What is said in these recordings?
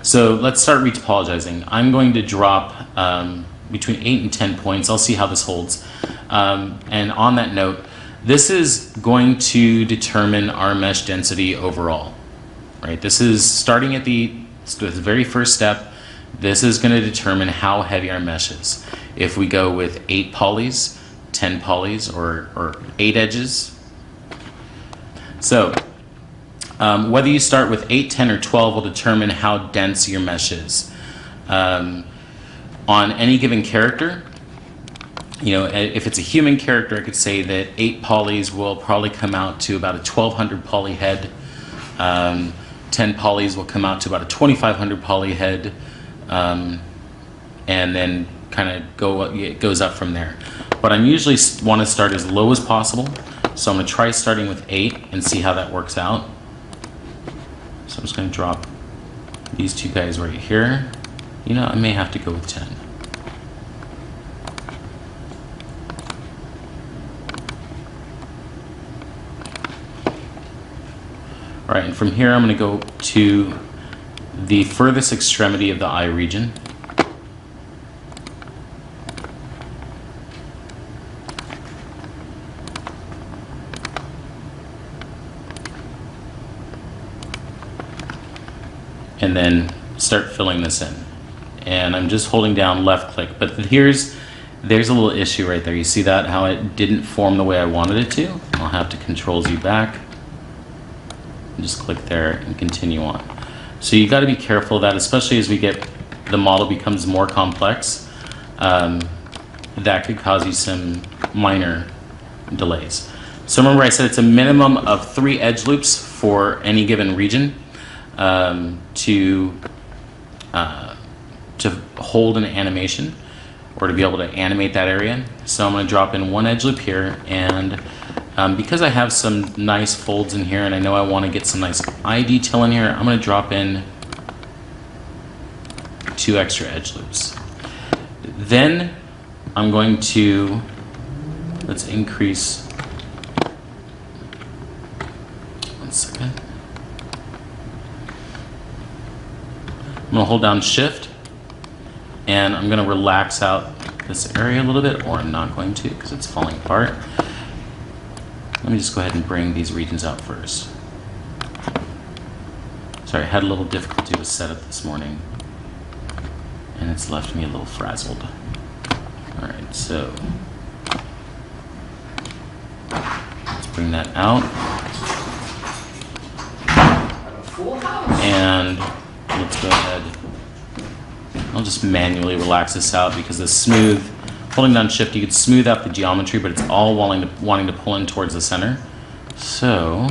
So let's start retopologizing. I'm going to drop between 8 and 10 points. I'll see how this holds. And on that note, this is going to determine our mesh density overall. Right? This is starting at the very first step. This is going to determine how heavy our mesh is. If we go with 8 polys, 10 polys, or 8 edges. So whether you start with 8, 10, or 12 will determine how dense your mesh is. On any given character, if it's a human character, I could say that 8 polys will probably come out to about a 1200 poly head. 10 polys will come out to about a 2500 poly head, and then kind of it goes up from there. But I usually want to start as low as possible, so I'm going to try starting with 8 and see how that works out. So I'm just going to drop these two guys right here. I may have to go with 10. All right, and from here I'm going to go to the furthest extremity of the eye region. And then start filling this in. And I'm just holding down left click, but there's a little issue right there. You see that, how it didn't form the way I wanted it to? I'll have to Control-Z back. And just click there and continue on. So you got to be careful of that, especially as the model becomes more complex. That could cause you some minor delays. So remember I said it's a minimum of 3 edge loops for any given region. To hold an animation or to be able to animate that area. So I'm going to drop in 1 edge loop here, and because I have some nice folds in here and I know I want to get some nice eye detail in here, I'm going to drop in 2 extra edge loops. Then I'm going to, let's increase, one second. I'm going to hold down Shift, and I'm going to relax out this area a little bit, or I'm not going to because it's falling apart. Let me just go ahead and bring these regions out first. Sorry, I had a little difficulty with setup this morning, and it's left me a little frazzled. All right, so let's bring that out. And let's go ahead. I'll just manually relax this out because the smooth, holding down Shift, you could smooth out the geometry, but it's all wanting to pull in towards the center. So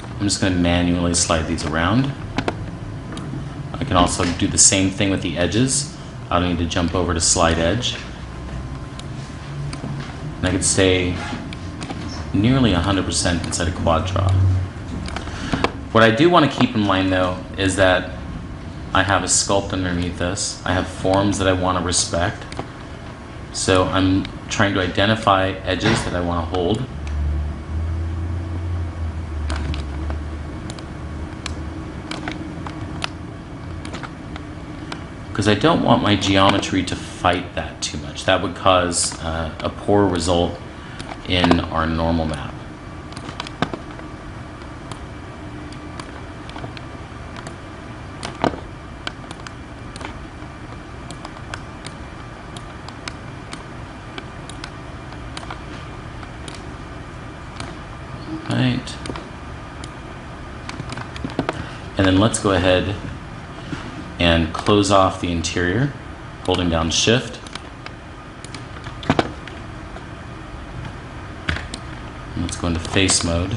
I'm just going to manually slide these around. I can also do the same thing with the edges. I don't need to jump over to slide edge. And I could stay nearly 100% inside a quad draw. What I do want to keep in mind though is that I have a sculpt underneath this. I have forms that I want to respect. So I'm trying to identify edges that I want to hold. Because I don't want my geometry to fight that too much. That would cause a poor result in our normal map. Right. And then let's go ahead and close off the interior, holding down Shift. And let's go into face mode.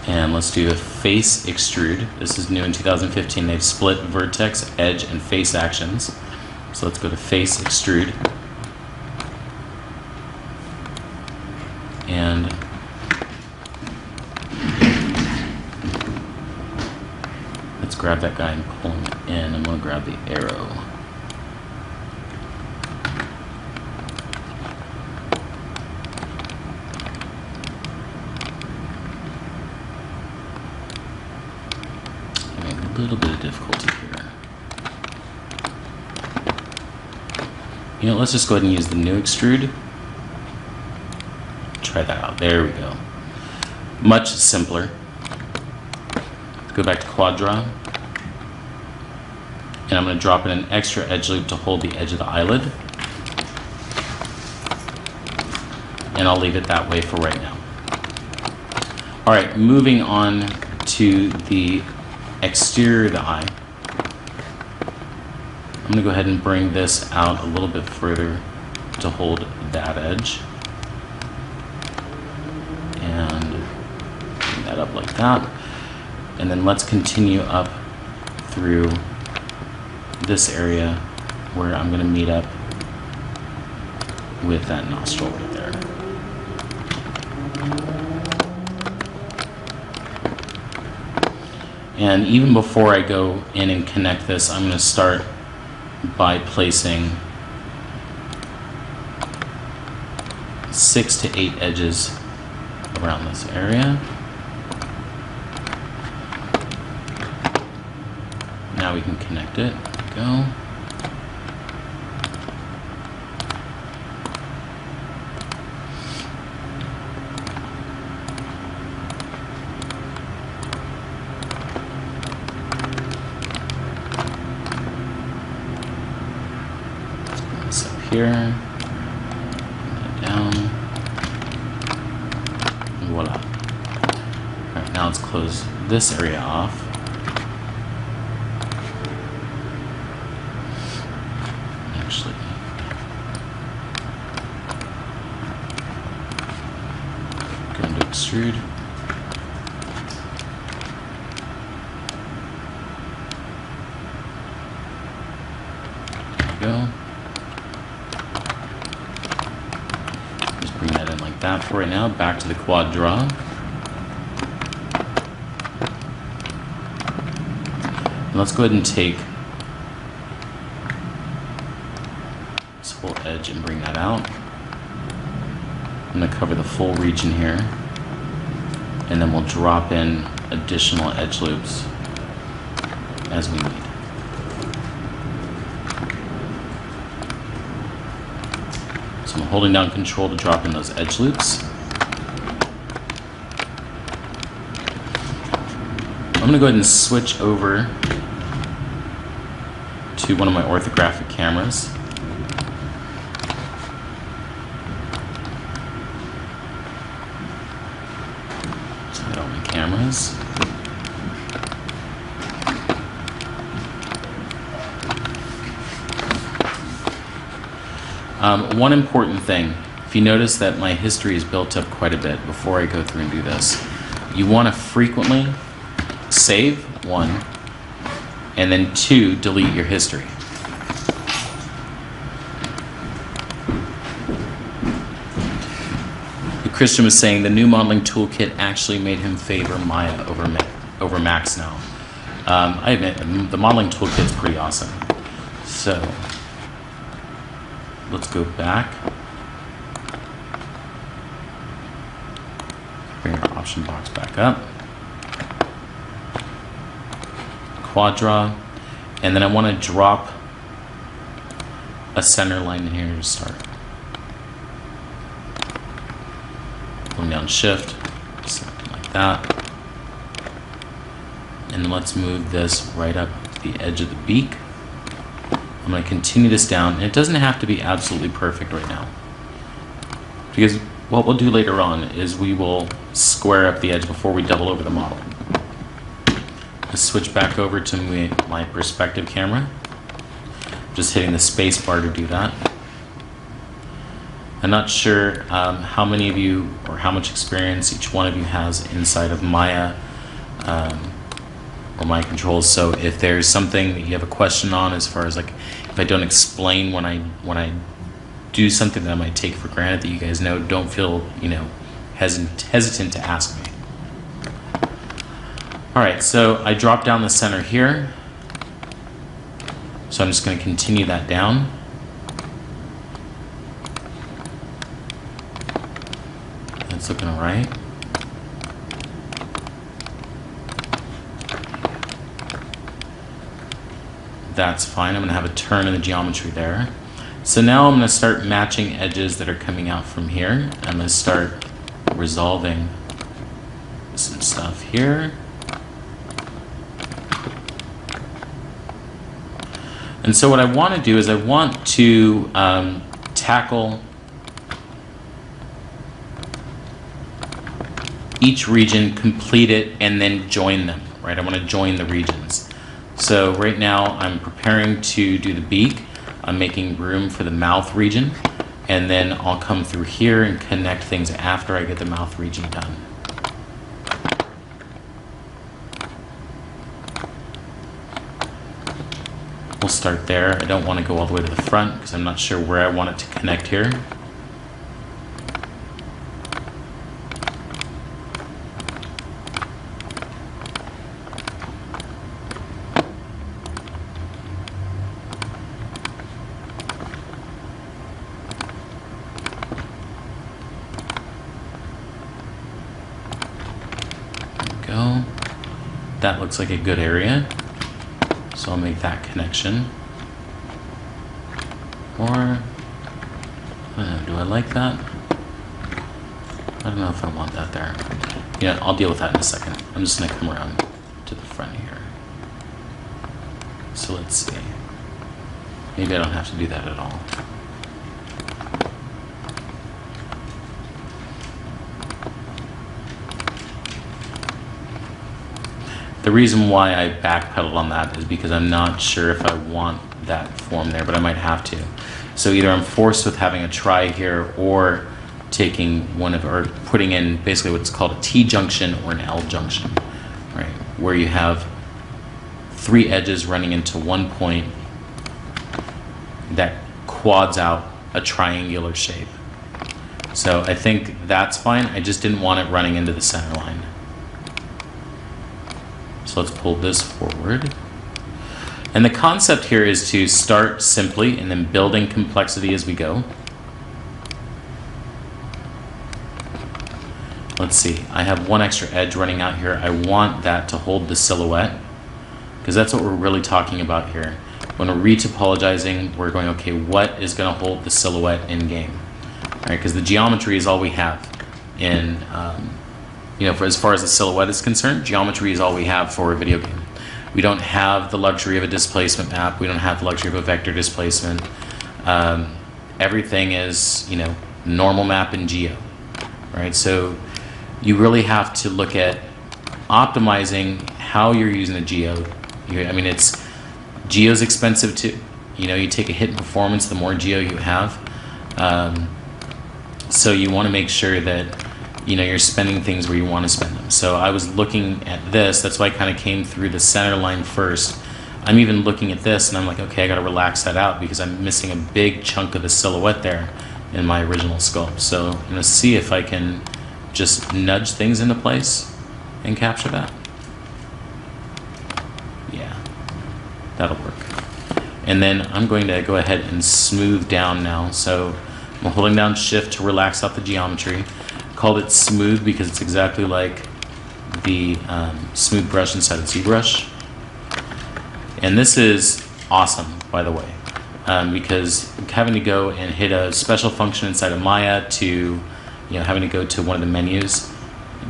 And let's do a face extrude. This is new in 2015. They've split vertex, edge, and face actions. So let's go to face extrude. And let's grab that guy and pull him in. I'm going to grab the arrow. little bit of difficulty here. You know, let's just go ahead and use the new extrude. Try that out. There we go. Much simpler. Let's go back to quad draw. And I'm going to drop in an extra edge loop to hold the edge of the eyelid. And I'll leave it that way for right now. All right, moving on to the exterior of the eye. I'm going to go ahead and bring this out a little bit further to hold that edge. And bring that up like that. And then let's continue up through this area where I'm going to meet up with that nostril right there. And even before I go in and connect this, I'm going to start by placing 6 to 8 edges around this area. Now we can connect it. Go. This up here, down, and voila. All right, now let's close this area off. Actually, go into extrude. There we go. Just bring that in like that for right now. Back to the quad draw. And let's go ahead and take this whole edge and bring that out. I'm going to cover the full region here. And then we'll drop in additional edge loops as we need. So I'm holding down Control to drop in those edge loops. I'm going to go ahead and switch over to one of my orthographic cameras. So I got all my cameras. One important thing, if you notice that my history is built up quite a bit before I go through and do this, you want to frequently save, 1, and then 2, delete your history. Christian was saying the new modeling toolkit actually made him favor Maya over Max now. I admit, the modeling toolkit is pretty awesome. So let's go back. Bring our option box back up. Quad draw. And then I want to drop a center line in here to start. Going down Shift, something like that. And then let's move this right up to the edge of the beak. I'm going to continue this down, and it doesn't have to be absolutely perfect right now, because what we'll do later on is we will square up the edge before we double over the model. Let's switch back over to my perspective camera. Just hitting the space bar to do that. I'm not sure how many of you or how much experience each one of you has inside of Maya or Maya controls. So if there's something that you have a question on, as far as like if I don't explain when I do something that I might take for granted that you guys know, don't feel hesitant to ask me. All right, so I dropped down the center here. So I'm just going to continue that down. That's looking all right. That's fine. I'm going to have a turn in the geometry there. So now I'm going to start matching edges that are coming out from here. I'm going to start resolving some stuff here. And so what I want to do is I want to tackle each region, complete it, and then join them, right? I want to join the regions. So right now I'm preparing to do the beak. I'm making room for the mouth region, and then I'll come through here and connect things after I get the mouth region done. We'll start there. I don't want to go all the way to the front because I'm not sure where I want it to connect here. Go. That looks like a good area, so I'll make that connection. Or do I like that? I don't know if I want that there. Yeah, I'll deal with that in a second. I'm just gonna come around to the front here. So let's see. Maybe I don't have to do that at all. The reason why I backpedaled on that is because I'm not sure if I want that form there, but I might have to. So either I'm forced with having a try here or taking one of, or putting in basically what's called a T-junction or an L-junction, right? Where you have 3 edges running into one point that quads out a triangular shape. So I think that's fine. I just didn't want it running into the center line. So let's pull this forward. And the concept here is to start simply and then building complexity as we go. Let's see, I have one extra edge running out here. I want that to hold the silhouette because that's what we're really talking about here. When we're retopologizing, we're going, okay, what is going to hold the silhouette in game? All right, because the geometry is all we have in for as far as the silhouette is concerned, geometry is all we have for a video game. We don't have the luxury of a displacement map. We don't have the luxury of a vector displacement. Everything is, normal map and geo, right? So you really have to look at optimizing how you're using the geo. Geo's expensive too. You take a hit in performance the more geo you have. So you want to make sure that you're spending things where you want to spend them. So I was looking at this, that's why I kind of came through the center line first. I'm even looking at this and I'm like, okay, I got to relax that out because I'm missing a big chunk of the silhouette there in my original sculpt. So I'm going to see if I can just nudge things into place and capture that. Yeah, that'll work. And then I'm going to go ahead and smooth down now. So I'm holding down shift to relax out the geometry. Called it smooth because it's exactly like the smooth brush inside of ZBrush. And this is awesome, by the way, because having to go and hit a special function inside of Maya to, having to go to one of the menus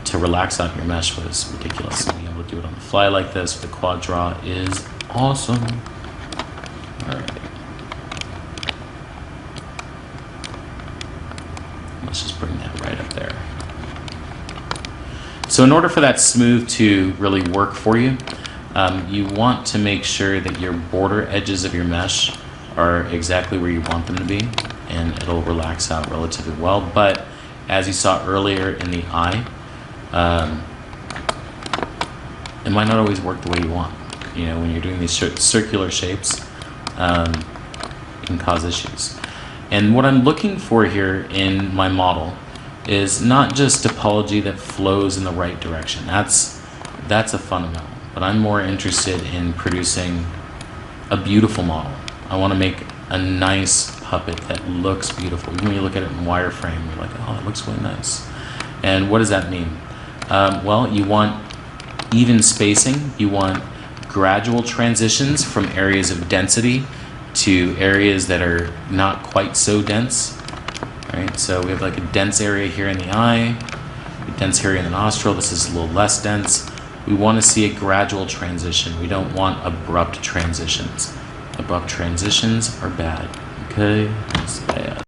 to relax out your mesh was ridiculous. And being able to do it on the fly like this with a quad draw is awesome. All right. Let's just bring that right up there. So in order for that smooth to really work for you, you want to make sure that your border edges of your mesh are exactly where you want them to be, and it'll relax out relatively well. But as you saw earlier in the eye, it might not always work the way you want. When you're doing these circular shapes, it can cause issues. And what I'm looking for here in my model is not just topology that flows in the right direction. That's a fundamental. But I'm more interested in producing a beautiful model. I want to make a nice puppet that looks beautiful. Even when you look at it in wireframe, you're like, oh, it looks really nice. And what does that mean? Well, you want even spacing. You want gradual transitions from areas of density to areas that are not quite so dense. All right, so we have like a dense area here in the eye, a dense area in the nostril. This is a little less dense. We want to see a gradual transition. We don't want abrupt transitions. Abrupt transitions are bad. Okay, that's bad.